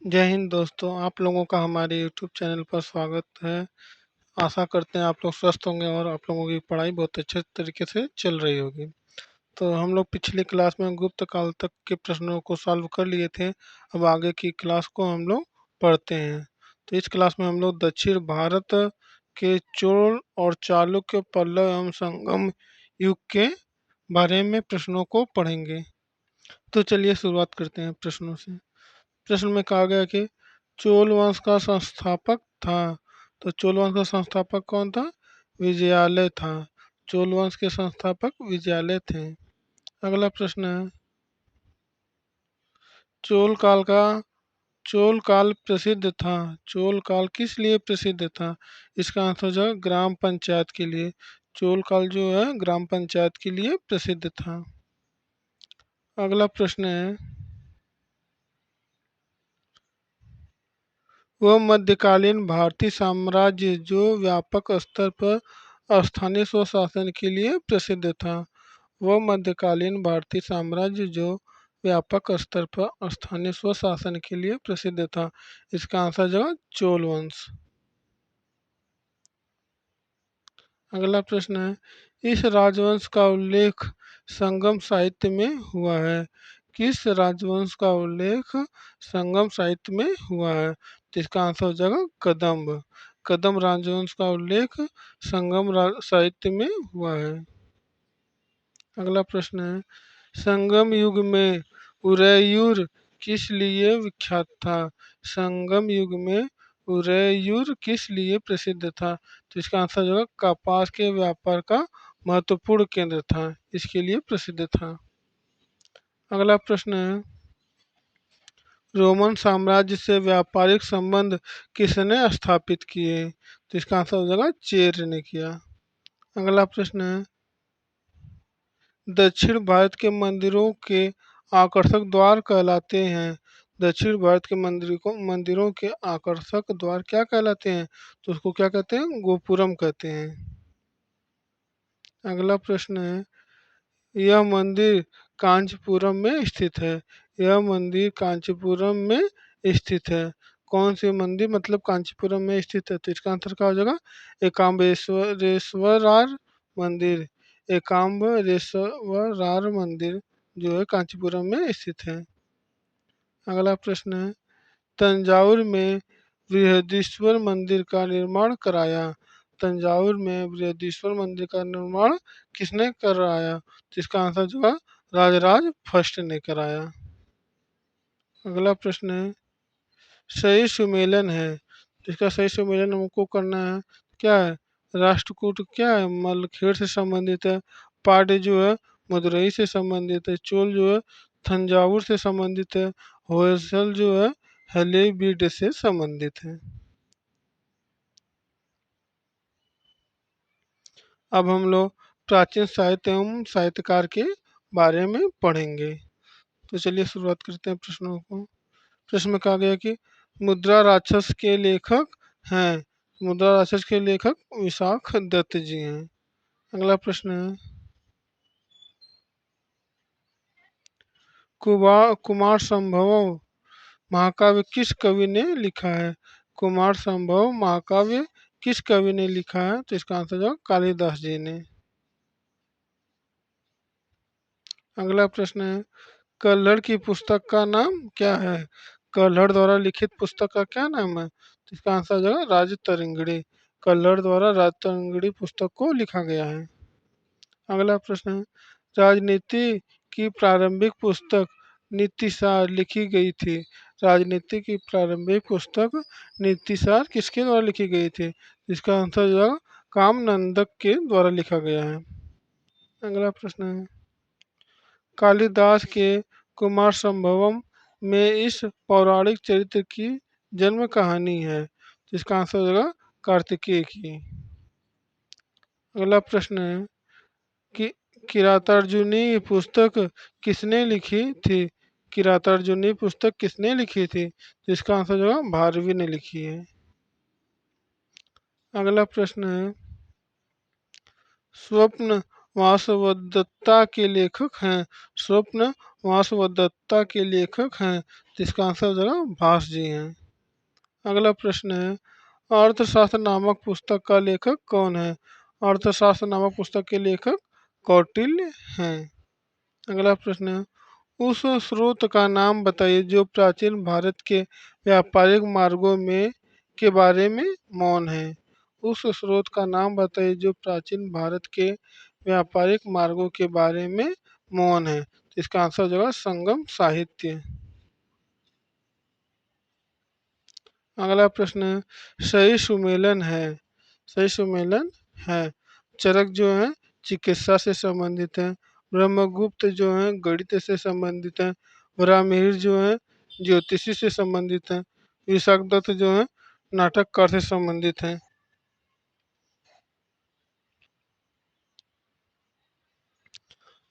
जय हिंद दोस्तों, आप लोगों का हमारे यूट्यूब चैनल पर स्वागत है। आशा करते हैं आप लोग स्वस्थ होंगे और आप लोगों की पढ़ाई बहुत अच्छे तरीके से चल रही होगी। तो हम लोग पिछली क्लास में गुप्त काल तक के प्रश्नों को सॉल्व कर लिए थे। अब आगे की क्लास को हम लोग पढ़ते हैं। तो इस क्लास में हम लोग दक्षिण भारत के चोल और चालुक्य, पल्लव एवं संगम युग के बारे में प्रश्नों को पढ़ेंगे। तो चलिए शुरुआत करते हैं प्रश्नों से। प्रश्न में कहा गया कि चोल वंश का संस्थापक था। तो चोल वंश का संस्थापक कौन था? विजयालय था। चोल वंश के संस्थापक विजयालय थे। अगला प्रश्न है, चोल काल का चोल काल प्रसिद्ध था। चोल काल किस लिए प्रसिद्ध था? इसका आंसर जो है ग्राम पंचायत के लिए। चोल काल जो है ग्राम पंचायत के लिए प्रसिद्ध था। अगला प्रश्न है, वह मध्यकालीन भारतीय साम्राज्य जो व्यापक स्तर पर स्थानीय स्वशासन के लिए प्रसिद्ध था। वह मध्यकालीन भारतीय साम्राज्य जो व्यापक स्तर पर स्थानीय स्वशासन के लिए प्रसिद्ध था। इसका आंसर जो है चोल वंश। अगला प्रश्न है, इस राजवंश का उल्लेख संगम साहित्य में हुआ है। किस राजवंश का उल्लेख संगम साहित्य में हुआ है? तो इसका आंसर हो जाएगा कदम्ब। कदम्ब राजवंश का उल्लेख साहित्य में हुआ है। अगला प्रश्न है, संगम युग में उदयपुर किस लिए विख्यात था? संगम युग में उदयपुर किस लिए प्रसिद्ध था? तो इसका आंसर जो है कपास के व्यापार का महत्वपूर्ण केंद्र था, इसके लिए प्रसिद्ध था। अगला प्रश्न है, रोमन साम्राज्य से व्यापारिक संबंध किसने स्थापित किए? तो इसका आंसर हो जाएगा चेर ने किया। अगला प्रश्न है, दक्षिण भारत के मंदिरों के आकर्षक द्वार कहलाते हैं। दक्षिण भारत के मंदिरों के आकर्षक द्वार क्या कहलाते हैं? तो उसको क्या कहते हैं? गोपुरम कहते हैं। अगला प्रश्न है, यह मंदिर कांचीपुरम में स्थित है। यह मंदिर कांचीपुरम में स्थित है। कौन सी मंदिर मतलब कांचीपुरम में स्थित है? तो इसका आंसर क्या हो जाएगा? एकाम्बरेश्वरार मंदिर। एकाम्बरेश्वरार मंदिर जो है कांचीपुरम में स्थित है। अगला प्रश्न है, तंजावुर में बृहदीश्वर मंदिर का निर्माण कराया। तंजावुर में बृहदीश्वर मंदिर का निर्माण किसने कराया? तो इसका आंसर जो है राजराज फर्स्ट ने कराया। अगला प्रश्न है, सही सुमेलन है। इसका सही सुमेलन हमको करना है। क्या है? राष्ट्रकूट क्या है? मलखेड़ से संबंधित है। पाड्य जो है मदुरई से संबंधित है। चोल जो है थंजावुर से संबंधित है। होयसल जो है हलेबीड से संबंधित है। अब हम लोग प्राचीन साहित्य एवं साहित्यकार के बारे में पढ़ेंगे। तो चलिए शुरुआत करते हैं प्रश्नों को। प्रश्न में कहा गया कि मुद्रा राक्षस के लेखक हैं। मुद्रा राक्षस के लेखक विशाख दत्त जी हैं। अगला प्रश्न है, कुमार संभव महाकाव्य किस कवि ने लिखा है? कुमार संभव महाकाव्य किस कवि ने लिखा है? तो इसका आंसर जो कालिदास जी ने। अगला प्रश्न है, कल्हड़ की पुस्तक का नाम क्या है? कल्हड़ द्वारा लिखित पुस्तक का क्या नाम है? तो इसका आंसर जो है राजतरंगिणी। कल्हड़ द्वारा राजतरंगिणी पुस्तक को लिखा गया है। अगला प्रश्न है, राजनीति की प्रारंभिक पुस्तक नीतिसार लिखी गई थी। राजनीति की प्रारंभिक पुस्तक नीतिसार किसके द्वारा लिखी गई थी? इसका आंसर जो है कामनंदक के द्वारा लिखा गया है। अगला प्रश्न है, कालिदास के कुमार संभवम में इस पौराणिक चरित्र की जन्म कहानी है। जिसका आंसर हो जाएगा कार्तिकेय की। अगला प्रश्न है कि किरातार्जुनी पुस्तक किसने लिखी थी? किरातार्जुनी पुस्तक किसने लिखी थी? जिसका आंसर जो है भारवी ने लिखी है। अगला प्रश्न है, स्वप्न वासवदत्ता के लेखक हैं? स्वप्न वासवदत्ता के लेखक हैं, तो इसका आंसर जरा भास जी हैं। अगला प्रश्न है, अर्थशास्त्र नामक पुस्तक का लेखक कौन है? अर्थशास्त्र नामक पुस्तक के लेखक कौटिल्य हैं। अगला प्रश्न है, उस स्रोत का नाम बताइए जो प्राचीन भारत के व्यापारिक मार्गों में के बारे में मौन है। उस स्रोत का नाम बताइए जो प्राचीन भारत के व्यापारिक मार्गों के बारे में मौन है। तो इसका आंसर हो जाएगा संगम साहित्य। अगला प्रश्न है, सही सुमेलन है। सही सुमेलन है। चरक जो है चिकित्सा से संबंधित है। ब्रह्मगुप्त जो है गणित से संबंधित है। वरामिहिर जो है ज्योतिषी से संबंधित है। विशाखदत्त जो है नाटककार से संबंधित है।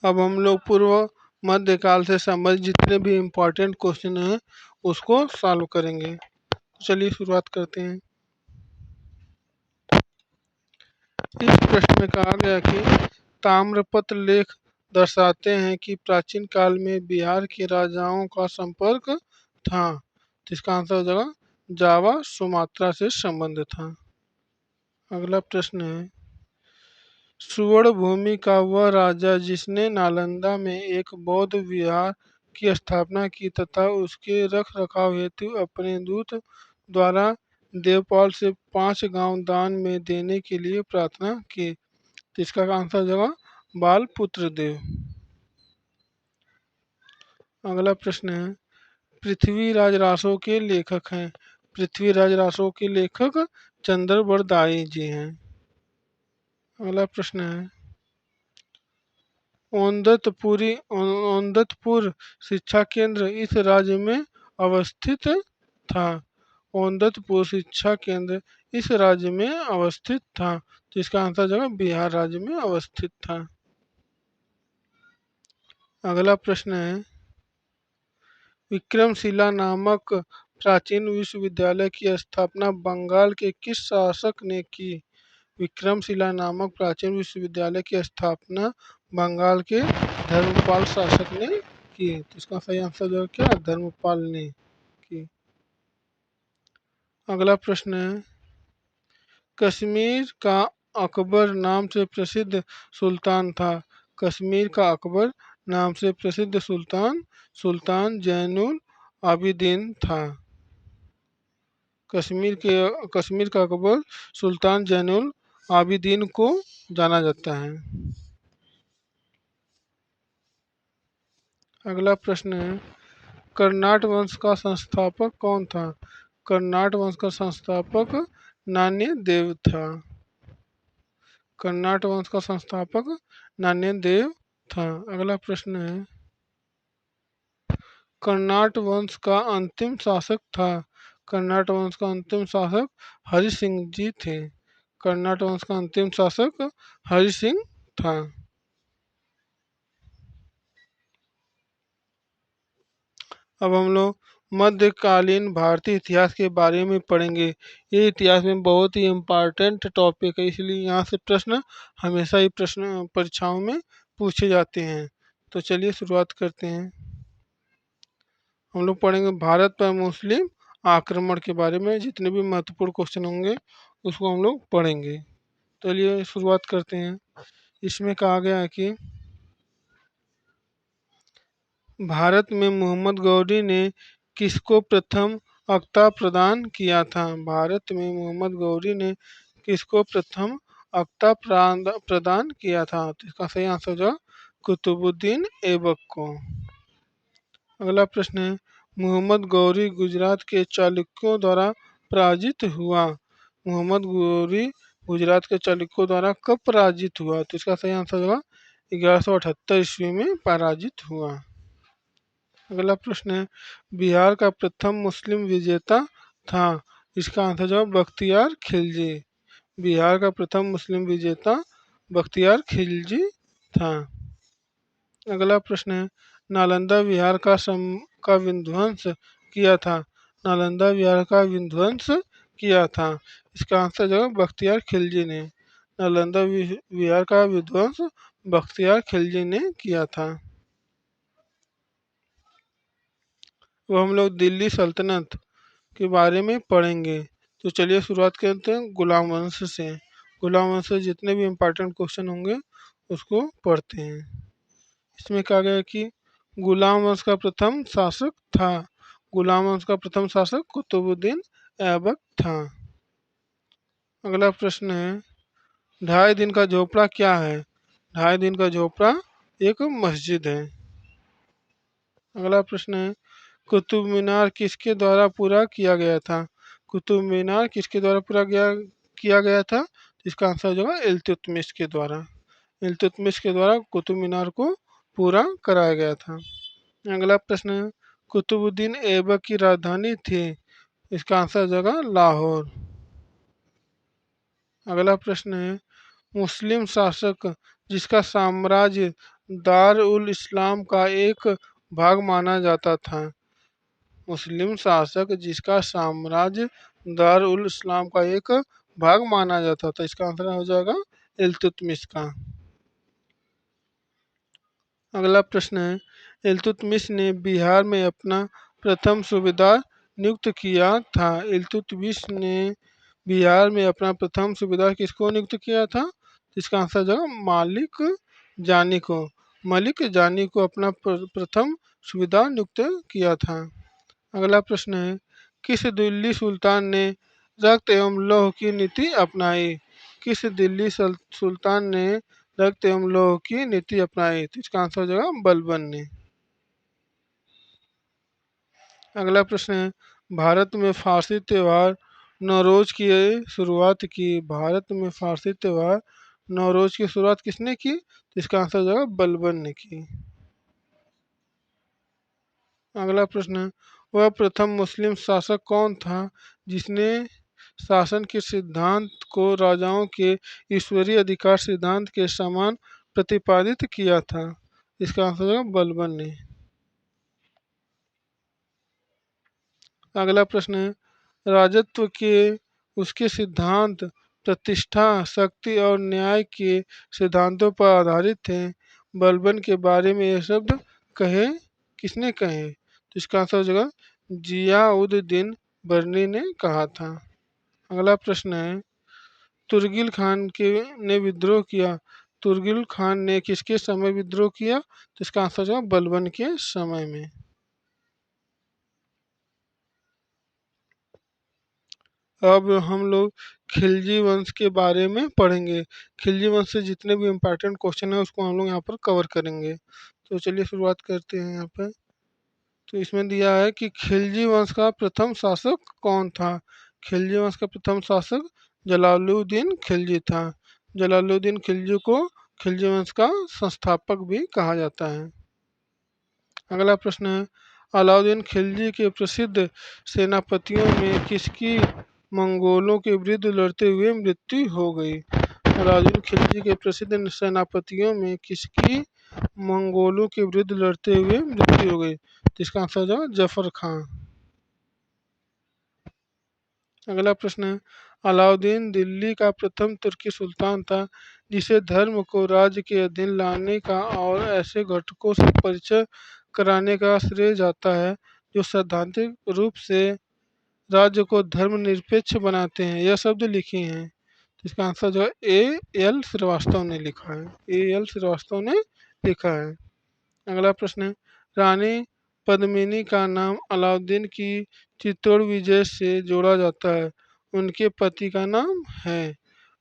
अब हम लोग पूर्व मध्यकाल से संबंधित जितने भी इम्पोर्टेंट क्वेश्चन हैं उसको सॉल्व करेंगे। चलिए शुरुआत करते हैं। इस प्रश्न में कहा गया कि ताम्रपत्र लेख दर्शाते हैं कि प्राचीन काल में बिहार के राजाओं का संपर्क था। तो इसका आंसर हो जाएगा जावा सुमात्रा से संबंध था। अगला प्रश्न है, सुवर्ण भूमि का वह राजा जिसने नालंदा में एक बौद्ध विहार की स्थापना की तथा उसके रख रखाव हेतु अपने दूत द्वारा देवपाल से 5 गांव दान में देने के लिए प्रार्थना की। तो इसका आंसर हो जाएगा बालपुत्र देव। अगला प्रश्न है, पृथ्वीराज रासो के लेखक हैं। पृथ्वीराज रासो के लेखक चंद्रवरदाई जी हैं। अगला प्रश्न है, औंदतपुर शिक्षा केंद्र इस राज्य में अवस्थित था। औंदतपुर शिक्षा केंद्र इस राज्य में अवस्थित था। तो इसका आंसर जो है बिहार राज्य में अवस्थित था। अगला प्रश्न है, विक्रमशिला नामक प्राचीन विश्वविद्यालय की स्थापना बंगाल के किस शासक ने की? विक्रमशिला नामक प्राचीन विश्वविद्यालय की स्थापना बंगाल के धर्मपाल शासक ने की। तो इसका सही आंसर जो है क्या, धर्मपाल ने की। अगला प्रश्न है, कश्मीर का अकबर नाम से प्रसिद्ध सुल्तान था। कश्मीर का अकबर नाम से प्रसिद्ध सुल्तान सुल्तान जैनुल आबिदीन था। कश्मीर का अकबर सुल्तान जैनुल आबिदीन को जाना जाता है। अगला प्रश्न है, कर्नाट वंश का संस्थापक कौन था? कर्नाट वंश का संस्थापक नान्य देव था। कर्नाट वंश का संस्थापक नान्य देव था। अगला प्रश्न है, कर्नाट वंश का अंतिम शासक था। कर्नाट वंश का अंतिम शासक हरि सिंह जी थे। कर्नाट वंश का अंतिम शासक हरि सिंह था। अब हम लोग मध्यकालीन भारतीय इतिहास के बारे में पढ़ेंगे। ये इतिहास में बहुत ही इम्पोर्टेंट टॉपिक है, इसलिए यहाँ से प्रश्न हमेशा ही प्रश्न परीक्षाओं में पूछे जाते हैं। तो चलिए शुरुआत करते हैं। हम लोग पढ़ेंगे भारत पर मुस्लिम आक्रमण के बारे में, जितने भी महत्वपूर्ण क्वेश्चन होंगे उसको हम लोग पढ़ेंगे। चलिए शुरुआत करते हैं। इसमें कहा गया है कि भारत में मोहम्मद गौरी ने किसको प्रथम अक्ता प्रदान किया था? भारत में मोहम्मद गौरी ने किसको प्रथम अक्ता प्रदान किया था? तो इसका सही आंसर जो कुतुबुद्दीन ऐबक को। अगला प्रश्न है, मोहम्मद गौरी गुजरात के चालुक्यों द्वारा पराजित हुआ। मोहम्मद गौरी गुजरात के चालुक्यों द्वारा कब पराजित हुआ? तो इसका सही आंसर होगा 1178 ईस्वी में पराजित हुआ। अगला प्रश्न है, बिहार का प्रथम मुस्लिम विजेता था। इसका आंसर जो बख्तियार खिलजी। बिहार का प्रथम मुस्लिम विजेता बख्तियार खिलजी था। अगला प्रश्न है, नालंदा विहार का विध्वंस किया था। नालंदा विहार का विध्वंस किया था। इसका आंसर जो बख्तियार खिलजी ने। नालंदा विहार का विध्वंस बख्तियार खिलजी ने किया था। वो हम लोग दिल्ली सल्तनत के बारे में पढ़ेंगे। तो चलिए शुरुआत करते हैं गुलाम वंश से। गुलाम वंश से जितने भी इम्पोर्टेंट क्वेश्चन होंगे उसको पढ़ते हैं। इसमें कहा गया है कि गुलाम वंश का प्रथम शासक था। गुलाम वंश का प्रथम शासक कुतुबुद्दीन ऐबक था। अगला प्रश्न है, ढाई दिन का झोपड़ा क्या है? ढाई दिन का झोपड़ा एक मस्जिद है। अगला प्रश्न है, कुतुब मीनार किसके द्वारा पूरा किया गया था? कुतुब मीनार किसके द्वारा किया गया था? इसका आंसर जो है इल्तुतमिश के द्वारा। इल्तुतमिश के द्वारा कुतुब मीनार को पूरा कराया गया था। अगला प्रश्न है, कुतुबुद्दीन ऐबक की राजधानी थी? इसका आंसर जगह लाहौर। अगला प्रश्न है, मुस्लिम शासक जिसका साम्राज्य दार उल इस्लाम का एक भाग माना जाता था? मुस्लिम शासक जिसका साम्राज्य दार उल इस्लाम का एक भाग माना जाता था? इसका आंसर हो जाएगा इल्तुतमिश का। अगला प्रश्न है, इल्तुतमिश ने बिहार में अपना प्रथम सूबेदार नियुक्त किया था? इल्तुतमिश ने बिहार में अपना प्रथम सूबेदार किसको नियुक्त किया था? इसका आंसर जो है मालिक जानी को। मलिक जानी को अपना प्रथम सूबेदार नियुक्त किया था। अगला प्रश्न है, किस दिल्ली सुल्तान ने रक्त एवं लौह की नीति अपनाई? किस दिल्ली सुल्तान ने रक्त एवं लौह की नीति अपनाई? तो इसका आंसर हो जाएगा बलबन ने। अगला प्रश्न है, भारत में फारसी त्यौहार नौरोज की शुरुआत की? भारत में फारसी त्यौहार नौरोज की शुरुआत किसने की? तो इसका आंसर हो जाएगा बलबन ने की। अगला प्रश्न है, वह प्रथम मुस्लिम शासक कौन था जिसने शासन के सिद्धांत को राजाओं के ईश्वरीय अधिकार सिद्धांत के समान प्रतिपादित किया था? इसका आंसर है बलबन ने। अगला प्रश्न है, राजत्व के उसके सिद्धांत प्रतिष्ठा, शक्ति और न्याय के सिद्धांतों पर आधारित थे। बलबन के बारे में ये शब्द कहे किसने कहे? तो इसका आंसर हो जाएगा जियाउद्दीन बरनी ने कहा था। अगला प्रश्न है, तुर्गिल खान के ने विद्रोह किया? तुर्गिल खान ने किसके समय विद्रोह किया? तो इसका आंसर जो है बलबन के समय में। अब हम लोग खिलजी वंश के बारे में पढ़ेंगे। खिलजी वंश से जितने भी इम्पोर्टेंट क्वेश्चन है उसको हम लोग यहाँ पर कवर करेंगे। तो चलिए शुरुआत करते हैं यहाँ पे। तो इसमें दिया है कि खिलजी वंश का प्रथम शासक कौन था? खिलजी वंश का प्रथम शासक जलालुद्दीन खिलजी था। जलालुद्दीन खिलजी को खिलजी वंश का संस्थापक भी कहा जाता है। अगला प्रश्न है, अलाउद्दीन खिलजी के प्रसिद्ध सेनापतियों में किसकी मंगोलों के विरुद्ध लड़ते हुए मृत्यु हो गई? अलाउद्दीन खिलजी के प्रसिद्ध सेनापतियों में किसकी मंगोलों के विरुद्ध लड़ते हुए मृत्यु हो गई? इसका आंसर हो जाएगा जफर खां। अगला प्रश्न है, अलाउद्दीन दिल्ली का प्रथम तुर्की सुल्तान था जिसे धर्म को राज्य के अधीन लाने का और ऐसे घटकों से परिचय कराने का श्रेय जाता है जो सैद्धांतिक रूप से राज्य को धर्मनिरपेक्ष बनाते हैं। यह शब्द लिखे हैं। इसका आंसर जो है ए एल श्रीवास्तव ने लिखा है। ए एल श्रीवास्तव ने लिखा है। अगला प्रश्न है, रानी पद्मिनी का नाम अलाउद्दीन की चित्तौड़ विजय से जोड़ा जाता है। उनके पति का नाम है?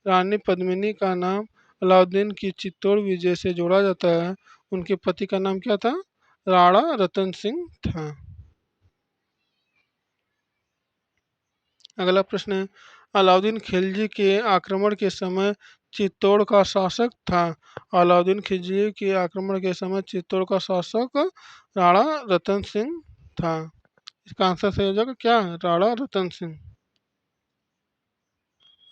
रानी पद्मिनी का नाम अलाउद्दीन की चित्तौड़ विजय से जोड़ा जाता है। उनके पति का नाम क्या था? राणा रतन सिंह था। अगला प्रश्न है, अलाउद्दीन खिलजी के आक्रमण के समय चित्तौड़ का शासक था? अलाउद्दीन खिलजी के आक्रमण के समय चित्तौड़ का शासक राणा रतन सिंह था। इसका आंसर सही हो जाएगा क्या? राणा रतन सिंह।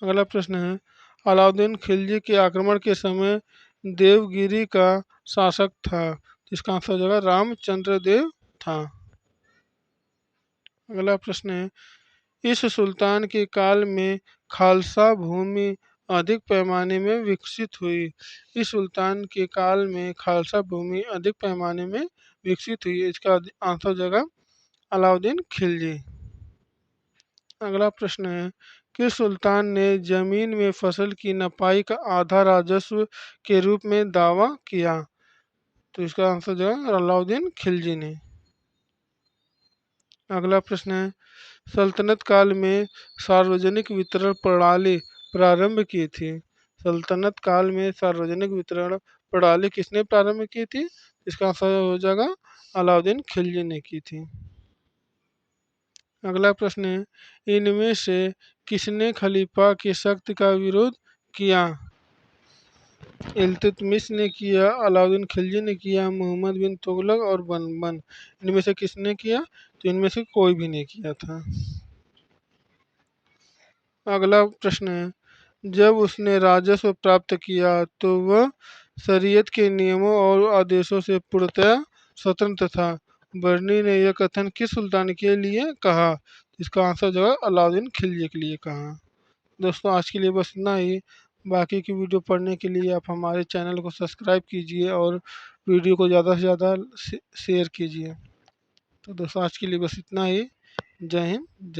अगला प्रश्न है, अलाउद्दीन खिलजी के आक्रमण के समय देवगिरी का शासक था? इसका आंसर हो जाएगा रामचंद्र देव था। अगला प्रश्न है, इस सुल्तान के काल में खालसा भूमि अधिक पैमाने में विकसित हुई। इस सुल्तान के काल में खालसा भूमि अधिक पैमाने में विकसित हुई। इसका आंसर हो जाएगा अलाउद्दीन खिलजी। अगला प्रश्न है, किस सुल्तान ने जमीन में फसल की नपाई का आधा राजस्व के रूप में दावा किया? तो इसका आंसर जो है अलाउद्दीन खिलजी ने। अगला प्रश्न है, सल्तनत काल में सार्वजनिक वितरण प्रणाली प्रारंभ की थी? सल्तनत काल में सार्वजनिक वितरण प्रणाली किसने प्रारंभ की थी? इसका आंसर हो जाएगा अलाउद्दीन खिलजी ने की थी। अगला प्रश्न है, इनमें से किसने खलीफा की शक्ति का विरोध किया? इल्तुतमिश ने किया, अलाउद्दीन खिलजी ने किया, मोहम्मद बिन तुगलक और बनबन। इनमें से किसने किया? तो इनमें से कोई भी नहीं किया था। अगला प्रश्न है, जब उसने राजस्व प्राप्त किया तो वह शरीयत के नियमों और आदेशों से पूर्णतया स्वतंत्र था। बर्नी ने यह कथन किस सुल्तान के लिए कहा? इसका आंसर जो है अलाउद्दीन खिलजी के लिए कहा। दोस्तों आज के लिए बस इतना ही। बाकी की वीडियो पढ़ने के लिए आप हमारे चैनल को सब्सक्राइब कीजिए और वीडियो को ज़्यादा से ज़्यादा शेयर कीजिए। तो दोस्तों आज के लिए बस इतना ही। जय हिंद, जय